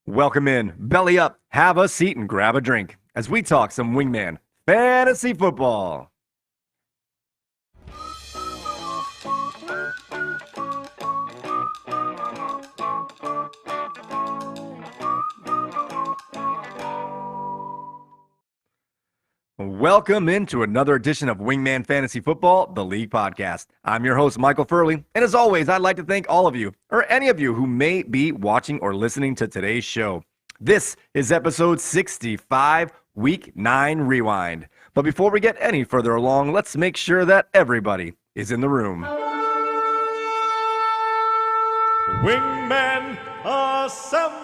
Welcome in, belly up, have a seat, and grab a drink as we talk some Wingman Fantasy Football. Welcome into another edition of Wingman Fantasy Football, the League Podcast. I'm your host, Michael Furley, and as always, I'd like to thank all of you, or any of you who may be watching or listening to today's show. This is episode 65, Week 9 Rewind. But before we get any further along, let's make sure that everybody is in the room. Wingmen assemble!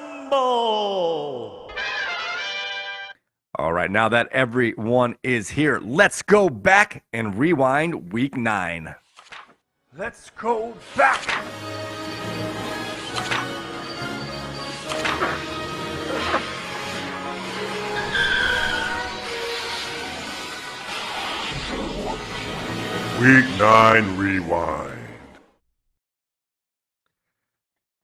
All right, now that everyone is here, let's go back and rewind Week 9. Let's go back! Week 9 Rewind.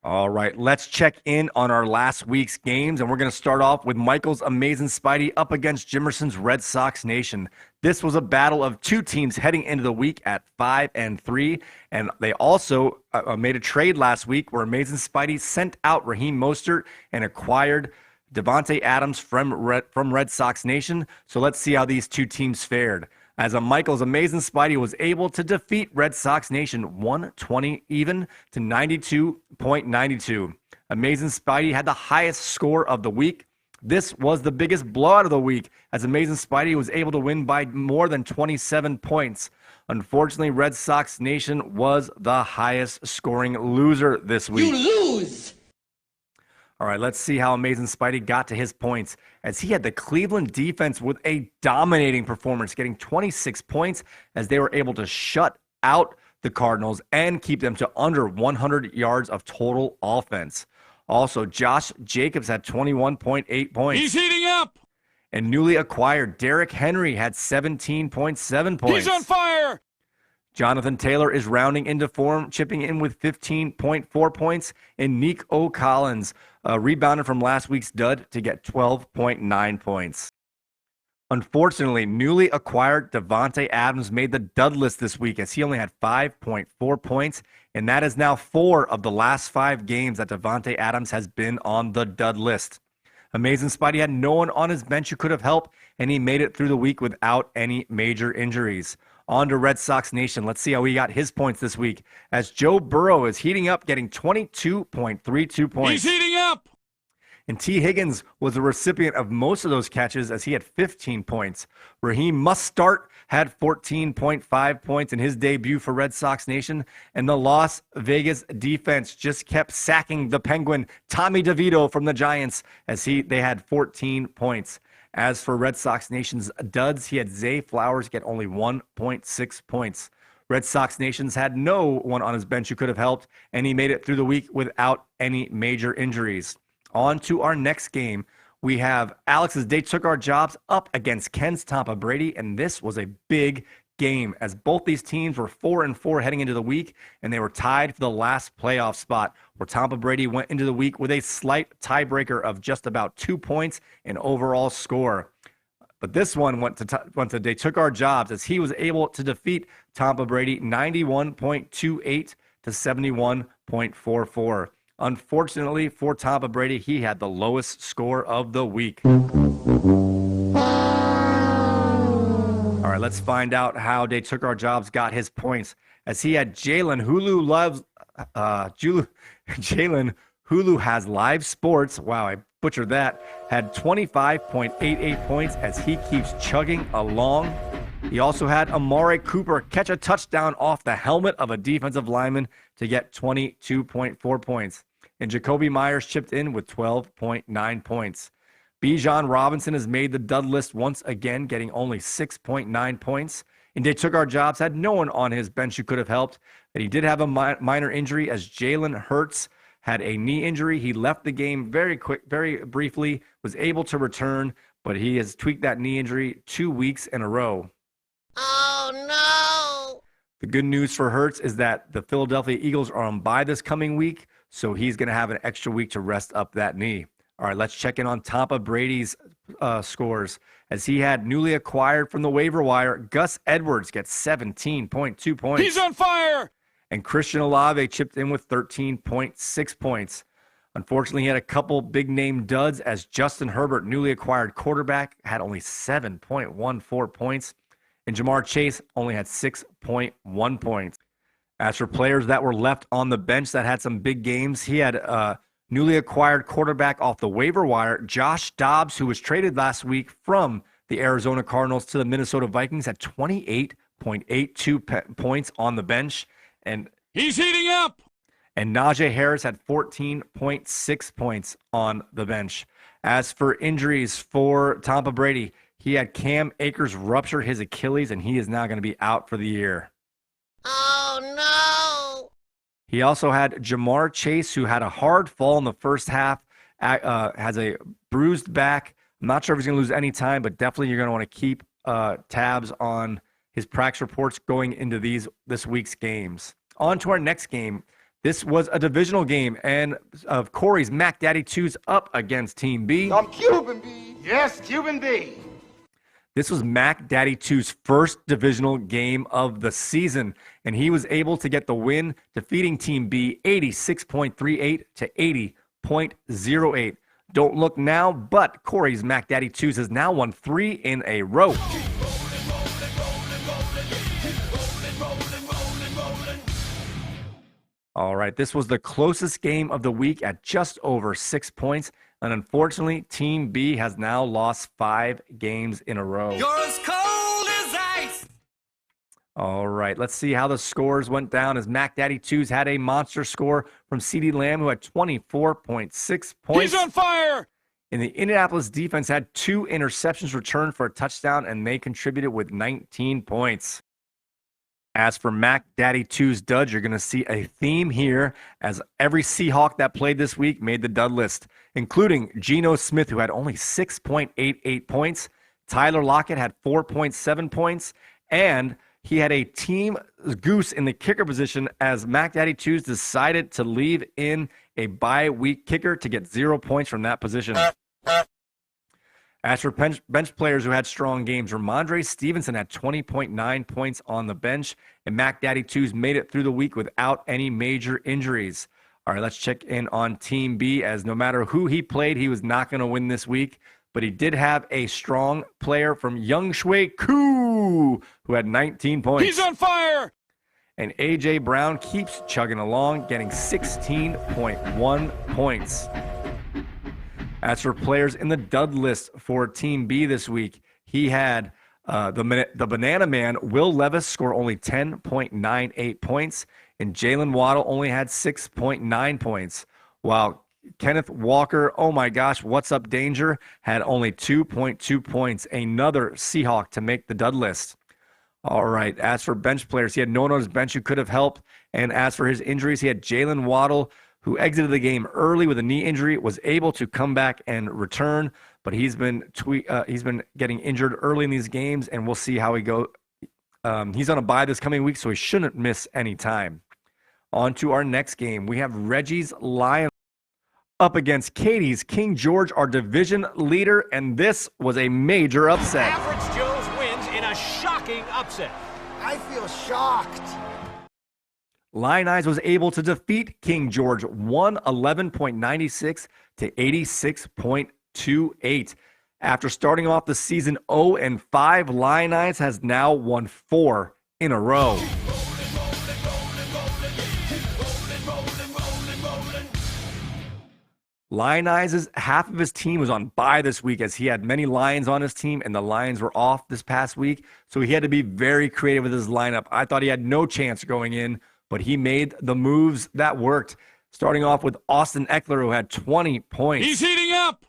All right, let's check in on our last week's games, and we're going to start off with Michael's Amazing Spidey up against Jimerson's Red Sox Nation. This was a battle of two teams heading into the week at 5-3, and they also made a trade last week where Amazing Spidey sent out Raheem Mostert and acquired Davante Adams from Red Sox Nation. So let's see how these two teams fared. As Michael's Amazing Spidey was able to defeat Red Sox Nation 120 even to 92.92. Amazing Spidey had the highest score of the week. This was the biggest blowout of the week, as Amazing Spidey was able to win by more than 27 points. Unfortunately, Red Sox Nation was the highest scoring loser this week. You lose! All right, let's see how Amazing Spidey got to his points, as he had the Cleveland defense with a dominating performance, getting 26 points as they were able to shut out the Cardinals and keep them to under 100 yards of total offense. Also, Josh Jacobs had 21.8 points. He's heating up! And newly acquired Derrick Henry had 17.7 points. He's on fire! Jonathan Taylor is rounding into form, chipping in with 15.4 points, and Nico Collins rebounded from last week's dud to get 12.9 points. Unfortunately, newly acquired Davante Adams made the dud list this week, as he only had 5.4 points, and that is now 4 of the last 5 games that Davante Adams has been on the dud list. Amazing Spidey had no one on his bench who could have helped, and he made it through the week without any major injuries. On to Red Sox Nation. Let's see how he got his points this week, as Joe Burrow is heating up, getting 22.32 points. He's heating up! And T. Higgins was the recipient of most of those catches, as he had 15 points. Raheem Mostert had 14.5 points in his debut for Red Sox Nation, and the Las Vegas defense just kept sacking the Penguin Tommy DeVito from the Giants, as they had 14 points. As for Red Sox Nation's duds, he had Zay Flowers get only 1.6 points. Red Sox Nation's had no one on his bench who could have helped, and he made it through the week without any major injuries. On to our next game. We have Alex's They Took Our Jobs up against Ken's Tampa Brady, and this was a big game, as both these teams were 4-4 heading into the week, and they were tied for the last playoff spot, where Tampa Brady went into the week with a slight tiebreaker of just about 2 points in overall score. But this one went to They Took Our Jobs, as he was able to defeat Tampa Brady 91.28 to 71.44. Unfortunately for Tampa Brady, he had the lowest score of the week. All right, let's find out how They Took Our Jobs got his points, as he had Jalen Hulu Has Live Sports. Wow, I butchered that. Had 25.88 points as he keeps chugging along. He also had Amari Cooper catch a touchdown off the helmet of a defensive lineman to get 22.4 points. And Jacoby Myers chipped in with 12.9 points. Bijan Robinson has made the dud list once again, getting only 6.9 points. And They Took Our Jobs had no one on his bench who could have helped. And he did have a minor injury, as Jalen Hurts had a knee injury. He left the game very briefly, was able to return, but he has tweaked that knee injury 2 weeks in a row. Oh, no! The good news for Hurts is that the Philadelphia Eagles are on bye this coming week, so he's going to have an extra week to rest up that knee. All right, let's check in on Tampa Brady's scores, as he had newly acquired from the waiver wire. Gus Edwards gets 17.2 points. He's on fire. And Christian Olave chipped in with 13.6 points. Unfortunately, he had a couple big-name duds, as Justin Herbert, newly acquired quarterback, had only 7.14 points, and Jamar Chase only had 6.1 points. As for players that were left on the bench that had some big games, he had newly acquired quarterback off the waiver wire, Josh Dobbs, who was traded last week from the Arizona Cardinals to the Minnesota Vikings, had 28.82 points on the bench. And he's heating up. And Najee Harris had 14.6 points on the bench. As for injuries for Tampa Brady, he had Cam Akers rupture his Achilles, and he is now going to be out for the year. Oh no! He also had Jamar Chase, who had a hard fall in the first half, has a bruised back. I'm not sure if he's going to lose any time, but definitely you're going to want to keep tabs on his practice reports going into this week's games. On to our next game. This was a divisional game, and of Corey's Mac Daddy 2's up against Team B. I'm Cuban B. Yes, Cuban B. This was Mac Daddy 2's first divisional game of the season, and he was able to get the win, defeating Team B 86.38 to 80.08. Don't look now, but Corey's Mac Daddy 2's has now won 3 in a row. All right, this was the closest game of the week at just over 6 points. And unfortunately, Team B has now lost 5 games in a row. You're as cold as ice. All right, let's see how the scores went down, as Mac Daddy 2's had a monster score from CeeDee Lamb, who had 24.6 points. He's on fire. And the Indianapolis defense had 2 interceptions returned for a touchdown, and they contributed with 19 points. As for Mac Daddy 2's duds, you're going to see a theme here, as every Seahawk that played this week made the dud list, including Geno Smith, who had only 6.88 points. Tyler Lockett had 4.7 points, and he had a team goose in the kicker position, as Mac Daddy 2's decided to leave in a bye-week kicker to get 0 points from that position. As for bench players who had strong games, Ramondre Stevenson had 20.9 points on the bench, and Mac Daddy 2's made it through the week without any major injuries. All right, let's check in on Team B, as no matter who he played, he was not going to win this week, but he did have a strong player from Young Shui Koo, who had 19 points. He's on fire. And A.J. Brown keeps chugging along, getting 16.1 points. As for players in the dud list for Team B this week, he had the Banana Man, Will Levis, score only 10.98 points, and Jalen Waddle only had 6.9 points, while Kenneth Walker, oh my gosh, what's up, Danger, had only 2.2 points, another Seahawk to make the dud list. All right, as for bench players, he had no one on his bench who could have helped, and as for his injuries, he had Jalen Waddle, who exited the game early with a knee injury, was able to come back and return, but he's been getting injured early in these games, and we'll see how he goes. He's on a bye this coming week, so he shouldn't miss any time. On to our next game. We have Reggie's Lions up against Katie's King George, our division leader, and this was a major upset. Average Joe's wins in a shocking upset. I feel shocked. Lionized was able to defeat King George 111.96 to 86.28. After starting off the season 0-5, Lionized has now won 4 in a row. Lionized's half of his team was on bye this week, as he had many Lions on his team, and the Lions were off this past week, so he had to be very creative with his lineup. I thought he had no chance going in, but he made the moves that worked, starting off with Austin Eckler, who had 20 points. He's heating up.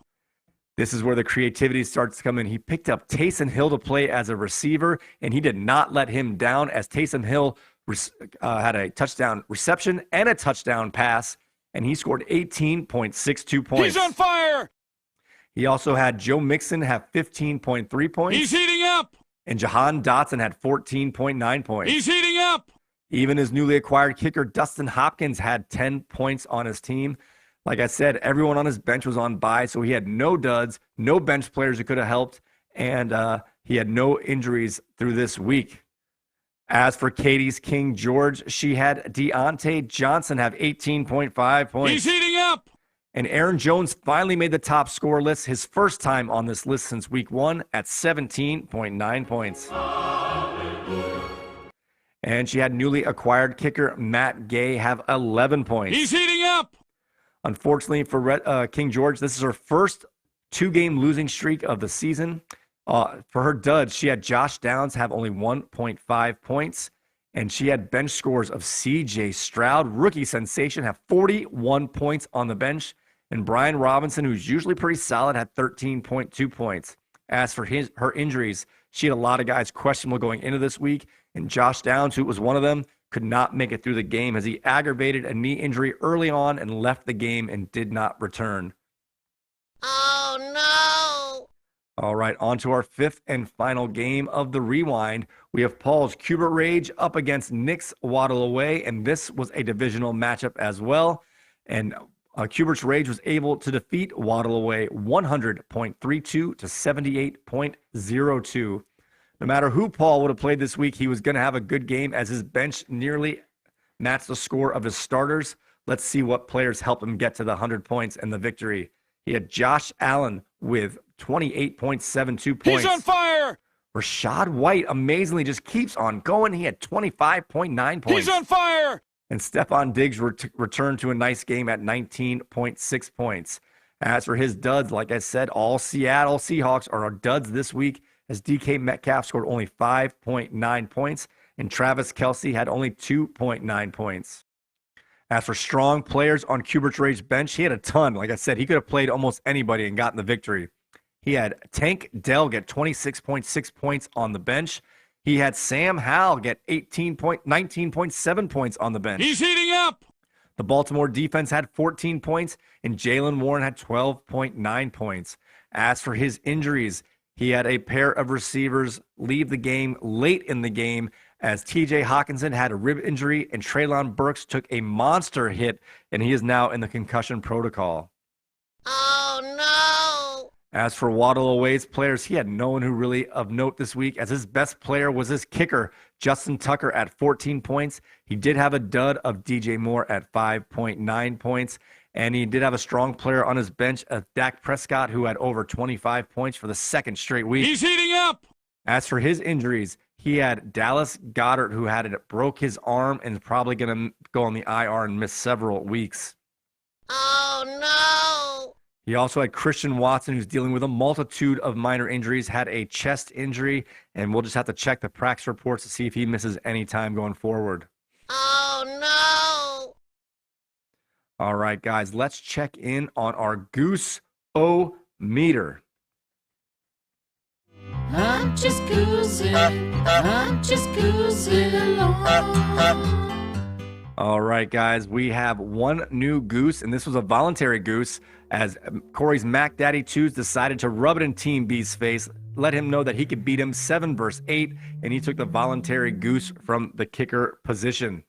This is where the creativity starts to come in. He picked up Taysom Hill to play as a receiver, and he did not let him down, as Taysom Hill had a touchdown reception and a touchdown pass, and he scored 18.62 points. He's on fire. He also had Joe Mixon have 15.3 points. He's heating up. And Jahan Dotson had 14.9 points. He's heating up. Even his newly acquired kicker, Dustin Hopkins, had 10 points on his team. Like I said, everyone on his bench was on bye, so he had no duds, no bench players who could have helped, and he had no injuries through this week. As for Katie's King George, she had Deontay Johnson have 18.5 points. He's heating up. And Aaron Jones finally made the top score list, his first time on this list since week 1 at 17.9 points. And she had newly acquired kicker Matt Gay have 11 points. He's heating up. Unfortunately for King George, this is her first 2-game losing streak of the season. For her duds, she had Josh Downs have only 1.5 points, and she had bench scores of C.J. Stroud, rookie sensation, have 41 points on the bench, and Brian Robinson, who's usually pretty solid, had 13.2 points. As for her injuries, she had a lot of guys questionable going into this week, and Josh Downs, who was one of them, could not make it through the game as he aggravated a knee injury early on and left the game and did not return. Oh no! All right, on to our 5th and final game of the Rewind. We have Paul's Cubert Rage up against Nick's Waddle Away, and this was a divisional matchup as well. And Cubert's Rage was able to defeat Waddle Away 100.32 to 78.02. No matter who Paul would have played this week, he was going to have a good game as his bench nearly matched the score of his starters. Let's see what players helped him get to the 100 points and the victory. He had Josh Allen with 28.72 points. He's on fire. Rashad White amazingly just keeps on going. He had 25.9 points. He's on fire. And Stephon Diggs returned to a nice game at 19.6 points. As for his duds, like I said, all Seattle Seahawks are our duds this week, as DK Metcalf scored only 5.9 points, and Travis Kelce had only 2.9 points. As for strong players on Cubert's Rage bench, he had a ton. Like I said, he could have played almost anybody and gotten the victory. He had Tank Dell get 26.6 points on the bench. He had Sam Howell get 19.7 points on the bench. He's heating up. The Baltimore defense had 14 points, and Jaylen Warren had 12.9 points. As for his injuries, he had a pair of receivers leave the game late in the game as TJ Hawkinson had a rib injury and Treylon Burks took a monster hit, and he is now in the concussion protocol. Oh no! As for Waddle Away's players, he had no one who really of note this week, as his best player was his kicker, Justin Tucker, at 14 points. He did have a dud of DJ Moore at 5.9 points, and he did have a strong player on his bench, Dak Prescott, who had over 25 points for the second straight week. He's heating up. As for his injuries, he had Dallas Goedert, who broke his arm and is probably going to go on the IR and miss several weeks. Oh no! He also had Christian Watson, who's dealing with a multitude of minor injuries, had a chest injury, and we'll just have to check the practice reports to see if he misses any time going forward. Oh no! All right, guys, let's check in on our Goose-O-meter. I'm just cruising along. All right, guys, we have one new goose, and this was a voluntary goose, as Corey's Mac Daddy 2s decided to rub it in Team B's face, let him know that he could beat him 7 versus 8, and he took the voluntary goose from the kicker position.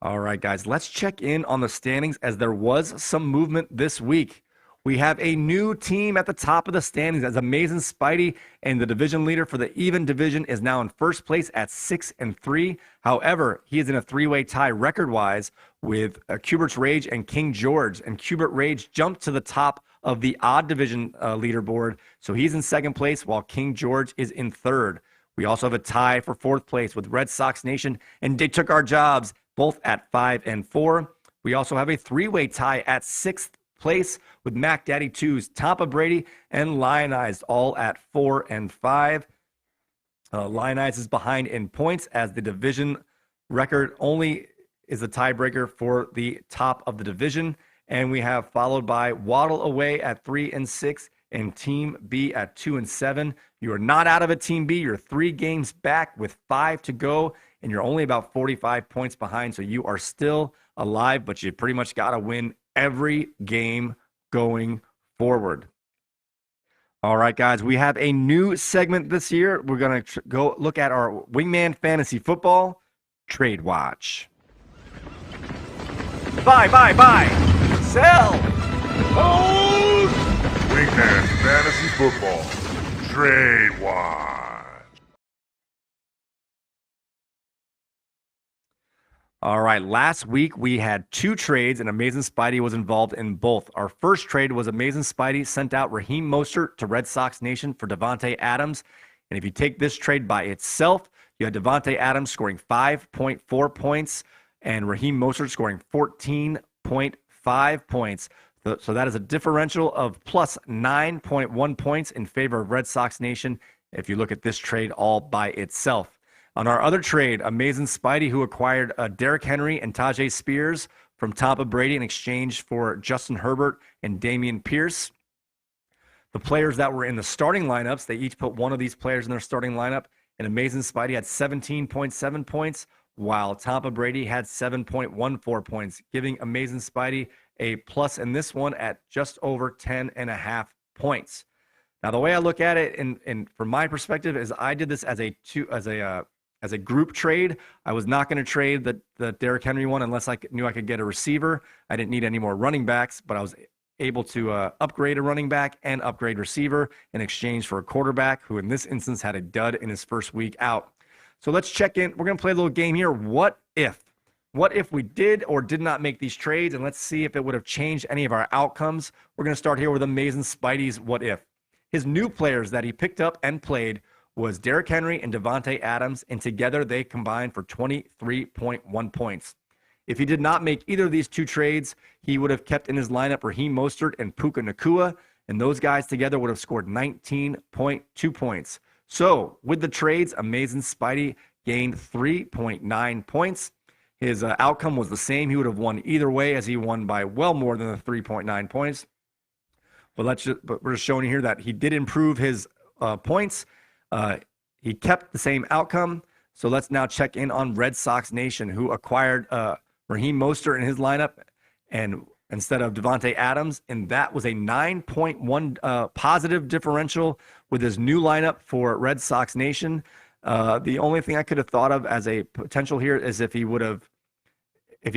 All right, guys, let's check in on the standings, as there was some movement this week. We have a new team at the top of the standings, as Amazing Spidey and the division leader for the even division is now in first place at 6-3. However, he is in a 3-way tie record-wise with Cubert's Rage and King George, and Cubert Rage jumped to the top of the odd division leaderboard, so he's in second place while King George is in third. We also have a tie for fourth place with Red Sox Nation and They Took Our Jobs, both at 5-4. We also have a 3-way tie at sixth place with Mac Daddy 2's Tampa Brady and Lionized, all at 4-5. Lionized is behind in points, as the division record only is the tiebreaker for the top of the division. And we have followed by Waddle Away at 3-6 and Team B at 2-7. You are not out of it, Team B. You're 3 games back with 5 to go, and you're only about 45 points behind, so you are still alive, but you pretty much got to win every game going forward. All right, guys, we have a new segment this year. We're going to go look at our Wingman Fantasy Football Trade Watch. Buy. Sell. Wingman Fantasy Football. Trade Wise. All right, last week we had 2 trades, and Amazing Spidey was involved in both. Our first trade was Amazing Spidey sent out Raheem Mostert to Red Sox Nation for Devontae Adams. And if you take this trade by itself, you had Devontae Adams scoring 5.4 points and Raheem Mostert scoring 14.5 points. So that is a differential of plus 9.1 points in favor of Red Sox Nation if you look at this trade all by itself. On our other trade, Amazing Spidey, who acquired Derrick Henry and Tajay Spears from Tampa Brady in exchange for Justin Herbert and Dameon Pierce. The players that were in the starting lineups, they each put one of these players in their starting lineup, and Amazing Spidey had 17.7 points, while Tampa Brady had 7.14 points, giving Amazing Spidey a plus in this one at just over 10.5 points. Now, the way I look at it, and from my perspective, is I did this as a group trade. I was not going to trade the Derrick Henry one unless I knew I could get a receiver. I didn't need any more running backs, but I was able to upgrade a running back and upgrade receiver in exchange for a quarterback who in this instance had a dud in his first week out. So let's check in. We're going to play a little game here. What if? What if we did or did not make these trades? And let's see if it would have changed any of our outcomes. We're going to start here with Amazing Spidey's what if. His new players that he picked up and played was Derrick Henry and Devontae Adams, and together they combined for 23.1 points. If he did not make either of these 2 trades, he would have kept in his lineup Raheem Mostert and Puka Nacua, and those guys together would have scored 19.2 points. So with the trades, Amazing Spidey gained 3.9 points. His outcome was the same. He would have won either way, as he won by well more than the 3.9 points. But we're just showing you here that he did improve his points. He kept the same outcome. So let's now check in on Red Sox Nation, who acquired Raheem Mostert in his lineup and instead of Devontae Adams, and that was a 9.1 positive differential with his new lineup for Red Sox Nation. The only thing I could have thought of as a potential here is if he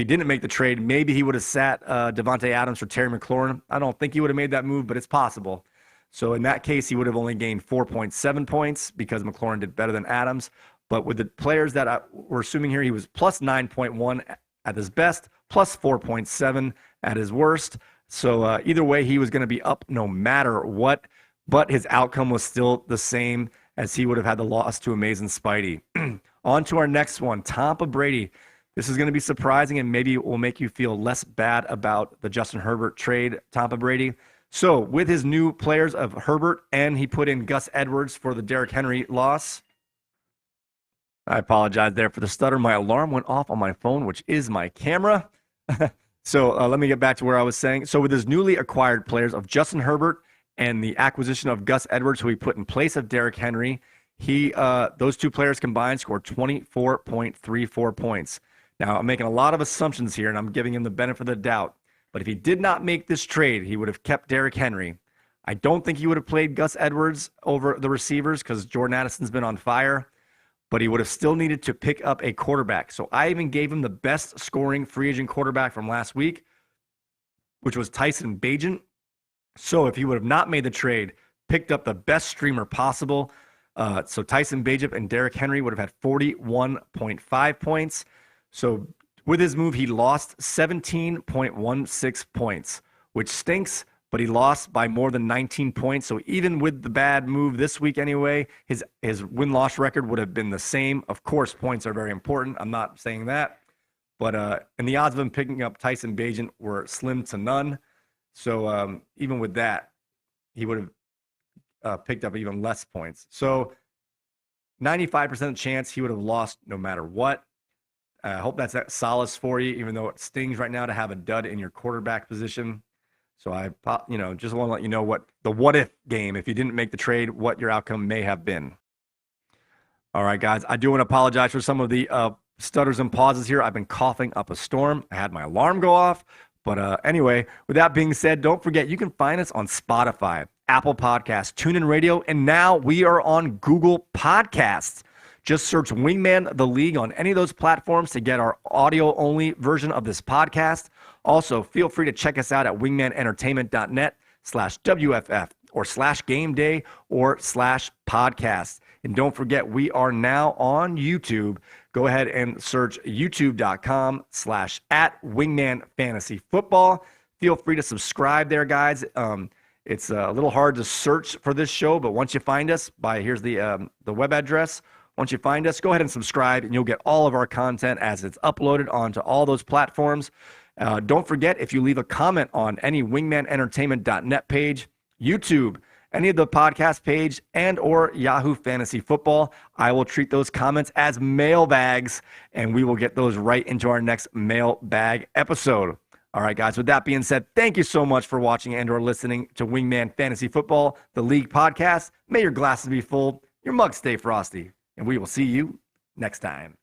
didn't make the trade, maybe he would have sat Devontae Adams for Terry McLaurin. I don't think he would have made that move, but it's possible. So in that case, he would have only gained 4.7 points because McLaurin did better than Adams. But with the players that we're assuming here, he was plus 9.1 at his best, plus 4.7 at his worst. So either way, he was going to be up no matter what. But his outcome was still the same as he would have had the loss to Amazing Spidey. On to our next one, Tampa Brady. This is going to be surprising and maybe it will make you feel less bad about the Justin Herbert trade, Tampa Brady. So with his new players of Herbert, and he put in Gus Edwards for the Derrick Henry loss. I apologize there for the stutter. My alarm went off on my phone, which is my camera. So let me get back to where I was saying. So with his newly acquired players of Justin Herbert and the acquisition of Gus Edwards, who he put in place of Derrick Henry, those 2 players combined scored 24.34 points. Now, I'm making a lot of assumptions here, and I'm giving him the benefit of the doubt. But if he did not make this trade, he would have kept Derrick Henry. I don't think he would have played Gus Edwards over the receivers because Jordan Addison's been on fire. But he would have still needed to pick up a quarterback. So I even gave him the best scoring free agent quarterback from last week, which was Tyson Bagent. So if he would have not made the trade, picked up the best streamer possible, so Tyson Bagent and Derrick Henry would have had 41.5 points. So with his move, he lost 17.16 points, which stinks, but he lost by more than 19 points. So even with the bad move this week anyway, his win-loss record would have been the same. Of course, points are very important. I'm not saying that. But and the odds of him picking up Tyson Bagent were slim to none. So even with that, he would have picked up even less points. So 95% chance he would have lost no matter what. I hope that's that solace for you, even though it stings right now to have a dud in your quarterback position. So I just want to let you know what the what if game, if you didn't make the trade, what your outcome may have been. All right, guys, I do want to apologize for some of the stutters and pauses here. I've been coughing up a storm. I had my alarm go off. But anyway, with that being said, don't forget, you can find us on Spotify, Apple Podcasts, TuneIn Radio, and now we are on Google Podcasts. Just search Wingman the League on any of those platforms to get our audio-only version of this podcast. Also, feel free to check us out at wingmanentertainment.net/WFF or /game day or /podcast. And don't forget, we are now on YouTube. Go ahead and search youtube.com/@wingmanfantasyfootball. Feel free to subscribe there, guys. It's a little hard to search for this show, but once you find us, here's the web address. Once you find us, go ahead and subscribe, and you'll get all of our content as it's uploaded onto all those platforms. Don't forget, if you leave a comment on any wingmanentertainment.net page, YouTube, any of the podcast page, and or Yahoo Fantasy Football, I will treat those comments as mailbags, and we will get those right into our next mailbag episode. All right, guys, with that being said, thank you so much for watching and or listening to Wingman Fantasy Football, the league podcast. May your glasses be full, your mugs stay frosty, and we will see you next time.